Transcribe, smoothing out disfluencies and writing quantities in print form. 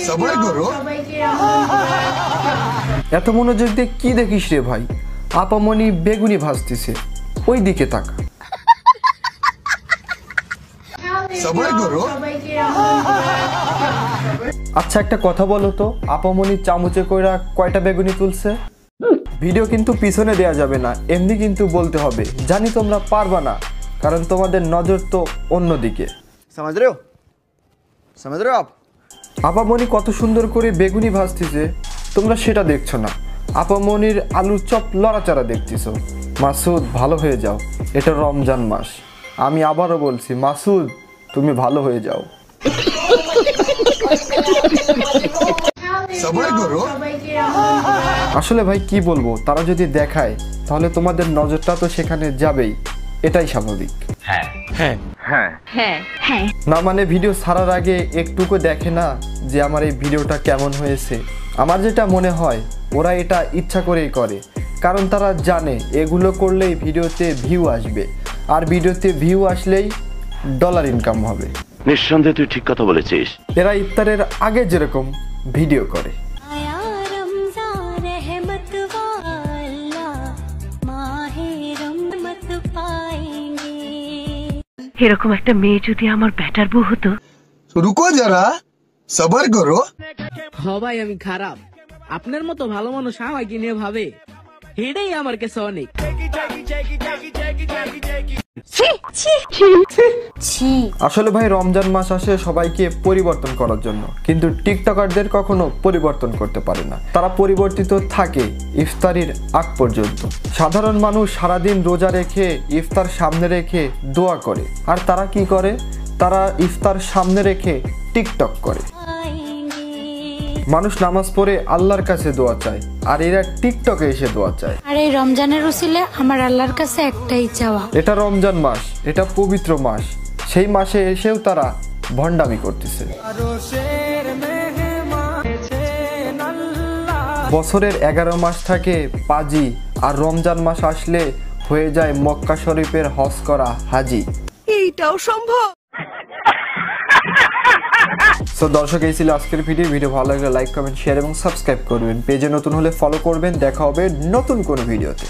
সবাই করো। এত মনোযোগ দিয়ে কি দেখিস রে ভাই? আপামনি বেগুনি ভাজতেছে, ওই দিকে তাকা। সবাই করো। আচ্ছা একটা কথা বলো তো, আপামনি চামচে কইরা কয়টা বেগুনি তুলছে? ভিডিও কিন্তু পিছনে দেয়া যাবে না, এমনি কিন্তু বলতে হবে। জানি তোমরা পারবা না, কারণ তোমাদের নজর তো অন্যদিকে। समझ रहे हो? समझ रहे हो आप? আপামনি কত সুন্দর করে বেগুনি ভাজতেছে, তোমরা সেটা দেখছো না। আপামনির আলুর চপ লড়াচাড়া দেখতেছো। মাসুদ ভালো হয়ে যাও, এটা রমজান মাস। আমি আবারও বলছি, মাসুদ তুমি ভালো হয়ে যাও। সবাই করো। আসলে ভাই কি বলবো, তারা যদি দেখায় তাহলে তোমাদের নজরটা তো সেখানে যাবেই, এটাই স্বাভাবিক। না মানে ভিডিও ছাড়ার আগে একটুকু দেখে না যে আমার এই ভিডিওটা কেমন হয়েছে? আমার যেটা মনে হয় ওরা এটা ইচ্ছা করেই করে, কারণ তারা জানে এগুলো করলেই ভিডিওতে ভিউ আসবে, আর ভিডিওতে ভিউ আসলেই ডলার ইনকাম হবে। নিঃসন্দেহে তুই ঠিক কথা বলেছিস। এরা ইফতারের আগে যেরকম ভিডিও করে। এরকম একটা মেয়ে যদি আমার ব্যাটার বউ হতো। রুকো যারা, সবার করো। ভাই আমি খারাপ, আপনার মতো ভালো মানুষ আমাকে নিয়ে ভাবে, এটাই আমার কাছে অনেক। আসলে ভাই রমজান মাস আসে সবাইকে পরিবর্তন করার জন্য, কিন্তু টিকটকারদের কখনো পরিবর্তন করতে পারে না। তারা পরিবর্তিত থাকে ইফতারির আগ পর্যন্ত। সাধারণ মানুষ সারাদিন রোজা রেখে ইফতার সামনে রেখে দোয়া করে, আর তারা কি করে? তারা ইফতার সামনে রেখে টিকটক করে। মানুষ নামাজ পড়ে আল্লাহর কাছে দোয়া চায়, আর এরা টিকটকে এসে দোয়া চায়। আর এই রমজানের উসিলে আমার আল্লাহর কাছে একটাই চাওয়া, এটা রমজান মাস, এটা পবিত্র মাস, সেই মাসে এসেও তারা ভণ্ডামি করতেছে। বছরের 11 মাস থাকে পাজি, আর রমজান মাস আসলে হয়ে যায় মক্কা শরীফের হজ করা হাজি। এইটাও সম্ভব? সো দর্শক, এই ছিল আজকের ভিডিও ভালো লাগলে লাইক কমেন্ট শেয়ার এবং সাবস্ক্রাইব করবেন। পেজে নতুন হলে ফলো করবেন। দেখা হবে নতুন কোনো ভিডিওতে।